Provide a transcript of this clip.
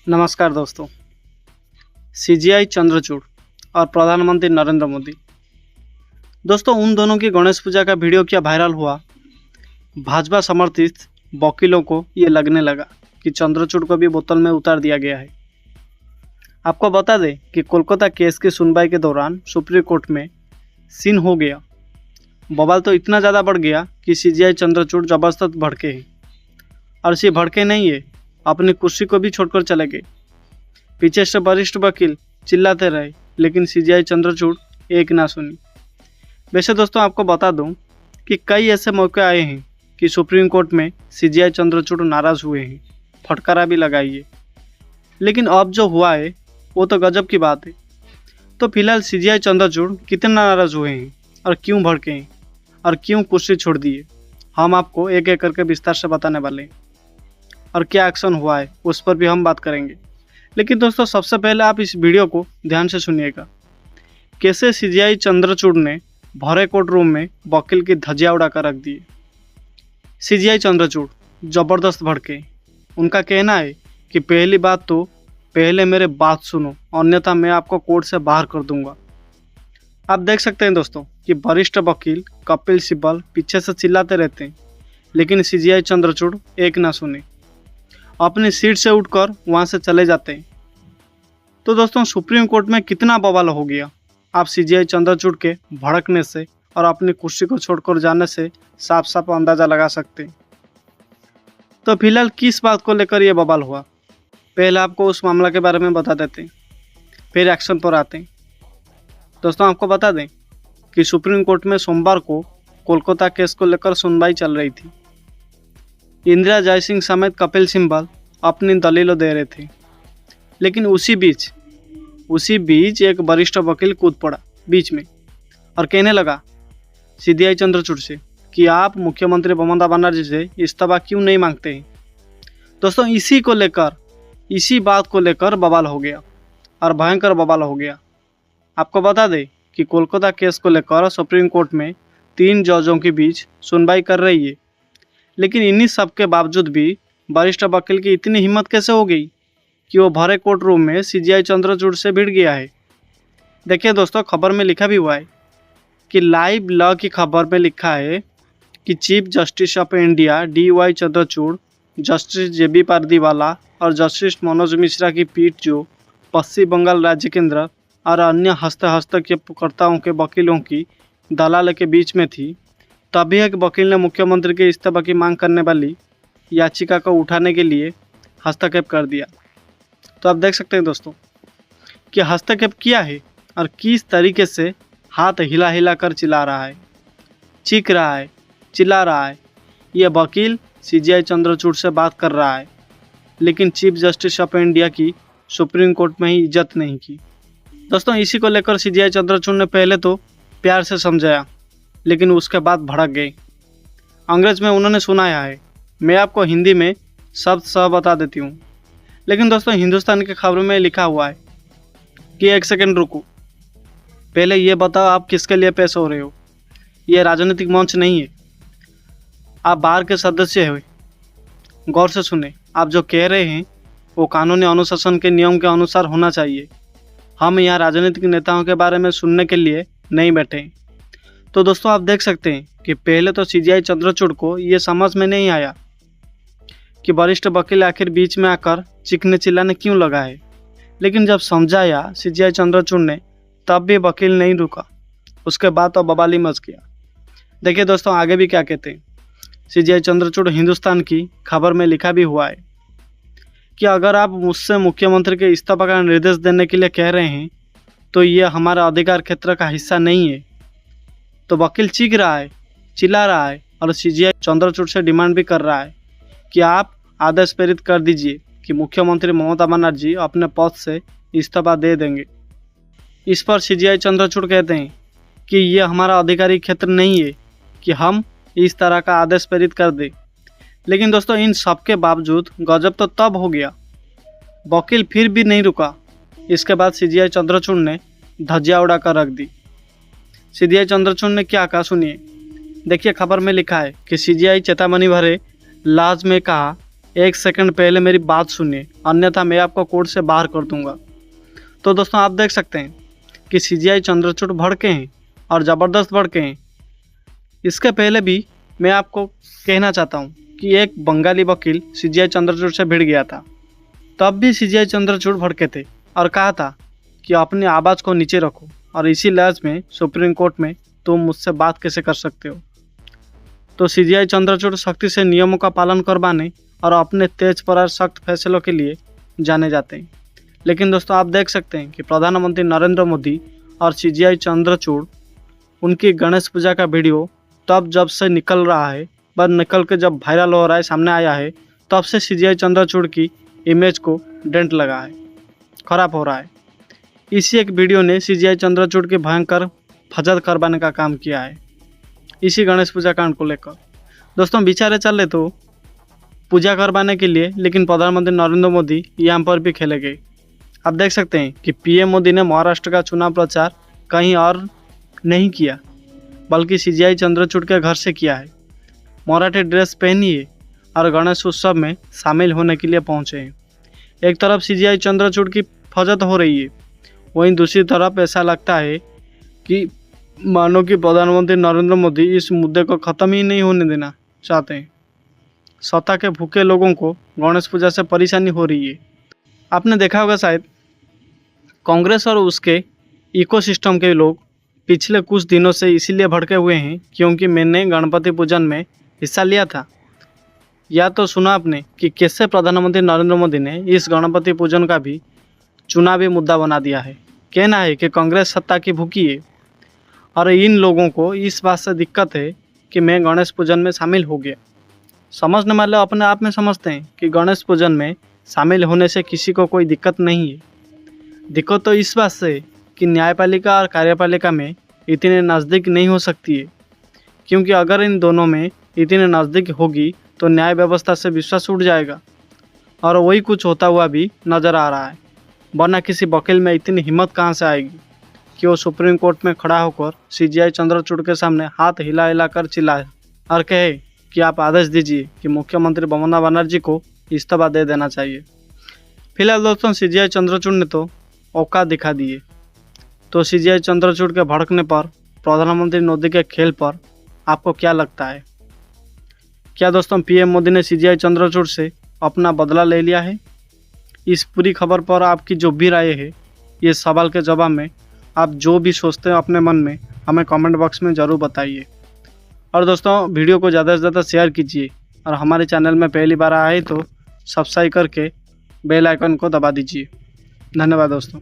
नमस्कार दोस्तों। सीजीआई चंद्रचूड़ और प्रधानमंत्री नरेंद्र मोदी। दोस्तों, उन दोनों की गणेश पूजा का वीडियो क्या वायरल हुआ। भाजपा समर्थित वकीलों को ये लगने लगा कि चंद्रचूड़ को भी बोतल में उतार दिया गया है। आपको बता दें कि कोलकाता केस की सुनवाई के दौरान सुप्रीम कोर्ट में सीन हो गया। बवाल तो इतना ज़्यादा बढ़ गया कि सीजीआई चंद्रचूड़ जबरदस्त भड़के हैं और सिर्फ भड़के नहीं है, अपनी कुर्सी को भी छोड़कर चले गए। पीछे से वरिष्ठ वकील चिल्लाते रहे, लेकिन सीजीआई चंद्रचूड़ एक ना सुनी। वैसे दोस्तों, आपको बता दूं कि कई ऐसे मौके आए हैं कि सुप्रीम कोर्ट में सीजीआई चंद्रचूड़ नाराज़ हुए हैं, फटकारा भी लगाई है। लेकिन अब जो हुआ है वो तो गजब की बात है। तो फिलहाल सीजीआई चंद्रचूड़ कितने नाराज़ हुए हैं और क्यों भड़के हैं और क्यों कुर्सी छोड़ दिए, हम आपको एक एक करके विस्तार से बताने वाले हैं। और क्या एक्शन हुआ है उस पर भी हम बात करेंगे। लेकिन दोस्तों, सबसे पहले आप इस वीडियो को ध्यान से सुनिएगा। कैसे सीजीआई चंद्रचूड़ ने भरे कोर्ट रूम में वकील की धज्जियां उड़ाकर रख दी। सीजीआई चंद्रचूड़ जबरदस्त भड़के। उनका कहना है कि पहली बात तो पहले मेरे बात सुनो, अन्यथा मैं आपको कोर्ट से बाहर कर दूंगा। आप देख सकते हैं दोस्तों कि वरिष्ठ वकील कपिल सिब्बल पीछे से चिल्लाते रहते हैं, लेकिन सीजीआई चंद्रचूड़ एक ना सुने, अपनी सीट से उठकर वहां से चले जाते हैं। तो दोस्तों, सुप्रीम कोर्ट में कितना बवाल हो गया, आप सीजीआई चंद्रचूड़ के भड़कने से और अपनी कुर्सी को छोड़कर जाने से साफ साफ अंदाज़ा लगा सकते हैं। तो फिलहाल किस बात को लेकर यह बवाल हुआ, पहले आपको उस मामला के बारे में बता देते हैं, फिर एक्शन पर आते हैं। दोस्तों, आपको बता दें कि सुप्रीम कोर्ट में सोमवार को कोलकाता केस को लेकर सुनवाई चल रही थी। इंदिरा जयसिंह समेत कपिल सिब्बल अपनी दलीलें दे रहे थे, लेकिन उसी बीच एक वरिष्ठ वकील कूद पड़ा बीच में और कहने लगा सीजीआई चंद्रचूड़ से कि आप मुख्यमंत्री ममता बनर्जी से इस्तीफा क्यों नहीं मांगते हैं। दोस्तों, इसी बात को लेकर बवाल हो गया और भयंकर बवाल हो गया। आपको बता दें कि कोलकाता केस को लेकर सुप्रीम कोर्ट में 3 जजों के बीच सुनवाई कर रही है, लेकिन इन्हीं सब के बावजूद भी वरिष्ठ वकील की इतनी हिम्मत कैसे हो गई कि वो भरे कोर्ट रूम में सीजीआई चंद्रचूड़ से भिड़ गया है। देखिए दोस्तों, खबर में लिखा भी हुआ है कि लाइव लॉ की खबर में लिखा है कि chief justice of India DY Chandrachud, justice JB Pardiwala और जस्टिस मनोज मिश्रा की पीठ जो पश्चिम बंगाल राज्य केंद्र और अन्य हस्तक्षेपकर्ताओं के वकीलों की दलाल के बीच में थी, तभी एक वकील ने मुख्यमंत्री के इस्तीफा की मांग करने वाली याचिका को उठाने के लिए हस्तक्षेप कर दिया। तो आप देख सकते हैं दोस्तों कि हस्तक्षेप किया है और किस तरीके से हाथ हिला हिला कर चिल्ला रहा है, चीख रहा है, चिल्ला रहा है। यह वकील सीजीआई चंद्रचूड़ से बात कर रहा है, लेकिन चीफ जस्टिस ऑफ इंडिया की सुप्रीम कोर्ट में ही इज्जत नहीं की। दोस्तों, इसी को लेकर सीजीआई चंद्रचूड़ ने पहले तो प्यार से समझाया, लेकिन उसके बाद भड़क गए। अंग्रेज में उन्होंने सुनाया है, मैं आपको हिंदी में शब्द सह बता देती हूँ। लेकिन दोस्तों, हिंदुस्तान की खबरों में लिखा हुआ है कि एक सेकंड रुको, पहले ये बताओ आप किसके लिए पेश हो रहे हो। ये राजनीतिक मंच नहीं है, आप बाहर के सदस्य हो। गौर से सुने, आप जो कह रहे हैं वो कानूनी अनुशासन के नियम के अनुसार होना चाहिए। हम यहाँ राजनीतिक नेताओं के बारे में सुनने के लिए नहीं बैठे हैं। तो दोस्तों, आप देख सकते हैं कि पहले तो सीजीआई चंद्रचूड़ को ये समझ में नहीं आया कि वरिष्ठ वकील आखिर बीच में आकर चीखने चिल्लाने क्यों लगा है। लेकिन जब समझाया सीजीआई चंद्रचूड़ ने, तब भी वकील नहीं रुका। उसके बाद तो बवाल मच गया। देखिए दोस्तों, आगे भी क्या कहते हैं। सीजीआई चंद्रचूड़ हिंदुस्तान की खबर में लिखा भी हुआ है कि अगर आप मुझसे मुख्यमंत्री के इस्तीफा का निर्देश देने के लिए कह रहे हैं, तो ये हमारा अधिकार क्षेत्र का हिस्सा नहीं है। तो वकील चीख रहा है, चिल्ला रहा है और सीजीआई चंद्रचूड़ से डिमांड भी कर रहा है कि आप आदेश प्रेरित कर दीजिए कि मुख्यमंत्री ममता बनर्जी अपने पद से इस्तीफा दे देंगे। इस पर सीजीआई चंद्रचूड़ कहते हैं कि ये हमारा अधिकारी क्षेत्र नहीं है कि हम इस तरह का आदेश प्रेरित कर दें। लेकिन दोस्तों, इन सब के बावजूद गजब तो तब हो गया, वकील फिर भी नहीं रुका। इसके बाद सीजीआई चंद्रचूड़ ने धज्जियां उड़ाकर रख दी। सीजीआई चंद्रचूड़ ने क्या कहा सुनिए। देखिए, खबर में लिखा है कि सीजीआई चेतावनी भरे लाज में कहा 1 सेकंड पहले मेरी बात सुनिए, अन्यथा मैं आपको कोर्ट से बाहर कर दूंगा। तो दोस्तों आप देख सकते हैं कि सीजीआई चंद्रचूड़ भड़के हैं और ज़बरदस्त भड़के हैं। इसके पहले भी मैं आपको कहना चाहता हूँ कि एक बंगाली वकील सीजीआई चंद्रचूड़ से भिड़ गया था, तब भी सीजीआई चंद्रचूड़ भड़के थे और कहा था कि अपनी आवाज़ को नीचे रखो, और इसी लहज में सुप्रीम कोर्ट में तुम मुझसे बात कैसे कर सकते हो। तो सीजीआई चंद्रचूड़ सख्ती से नियमों का पालन करवाने और अपने तेज पर सख्त फैसलों के लिए जाने जाते हैं। लेकिन दोस्तों आप देख सकते हैं कि प्रधानमंत्री नरेंद्र मोदी और सीजीआई चंद्रचूड़ उनकी गणेश पूजा का वीडियो तब जब से निकल रहा है, बस निकल के जब वायरल हो रहा है, सामने आया है, तब से सीजीआई चंद्रचूड़ की इमेज को डेंट लगा है, खराब हो रहा है। इसी एक वीडियो ने सीजीआई चंद्रचूड़ की भयंकर फजद करवाने का काम किया है इसी गणेश पूजा कांड को लेकर। दोस्तों बेचारे चले तो पूजा करवाने के लिए, लेकिन प्रधानमंत्री नरेंद्र मोदी यहाँ पर भी खेले गए। आप देख सकते हैं कि पीएम मोदी ने महाराष्ट्र का चुनाव प्रचार कहीं और नहीं किया, बल्कि सीजीआई चंद्रचूड़ के घर से किया है। मराठी ड्रेस पहनी है और गणेश उत्सव में शामिल होने के लिए पहुंचे हैं। एक तरफ सीजीआई चंद्रचूड़ की फजत हो रही है, वहीं दूसरी तरफ ऐसा लगता है कि मानो कि प्रधानमंत्री नरेंद्र मोदी इस मुद्दे को ख़त्म ही नहीं होने देना चाहते हैं। सत्ता के भूखे लोगों को गणेश पूजा से परेशानी हो रही है। आपने देखा होगा शायद कांग्रेस और उसके इकोसिस्टम के लोग पिछले कुछ दिनों से इसीलिए भड़के हुए हैं क्योंकि मैंने गणपति पूजन में हिस्सा लिया था। या तो सुना आपने कि कैसे प्रधानमंत्री नरेंद्र मोदी ने इस गणपति पूजन का भी चुनावी मुद्दा बना दिया है। कहना है कि कांग्रेस सत्ता की भूखी है और इन लोगों को इस बात से दिक्कत है कि मैं गणेश पूजन में शामिल हो गया। समझने वाले अपने आप में समझते हैं कि गणेश पूजन में शामिल होने से किसी को कोई दिक्कत नहीं है। दिक्कत तो इस बात से कि न्यायपालिका और कार्यपालिका में इतने नज़दीक नहीं हो सकती है, क्योंकि अगर इन दोनों में इतने नज़दीक होगी तो न्याय व्यवस्था से विश्वास उठ जाएगा, और वही कुछ होता हुआ भी नज़र आ रहा है। वरना किसी वकील में इतनी हिम्मत कहाँ से आएगी कि वो सुप्रीम कोर्ट में खड़ा होकर सीजीआई चंद्रचूड़ के सामने हाथ हिला हिला कर चिल्लाए और कहे कि आप आदेश दीजिए कि मुख्यमंत्री ममता बनर्जी को इस्तीफा दे देना चाहिए। फिलहाल दोस्तों सीजीआई चंद्रचूड़ ने तो औकात दिखा दिए। तो सीजीआई चंद्रचूड़ के भड़कने पर, प्रधानमंत्री मोदी के खेल पर आपको क्या लगता है? क्या दोस्तों पीएम मोदी ने सीजीआई चंद्रचूड़ से अपना बदला ले लिया है? इस पूरी खबर पर आपकी जो भी राय है, ये सवाल के जवाब में आप जो भी सोचते हैं अपने मन में, हमें कमेंट बॉक्स में ज़रूर बताइए। और दोस्तों वीडियो को ज़्यादा से ज़्यादा शेयर कीजिए, और हमारे चैनल में पहली बार आए तो सब्सक्राइब करके बेल आइकन को दबा दीजिए। धन्यवाद दोस्तों।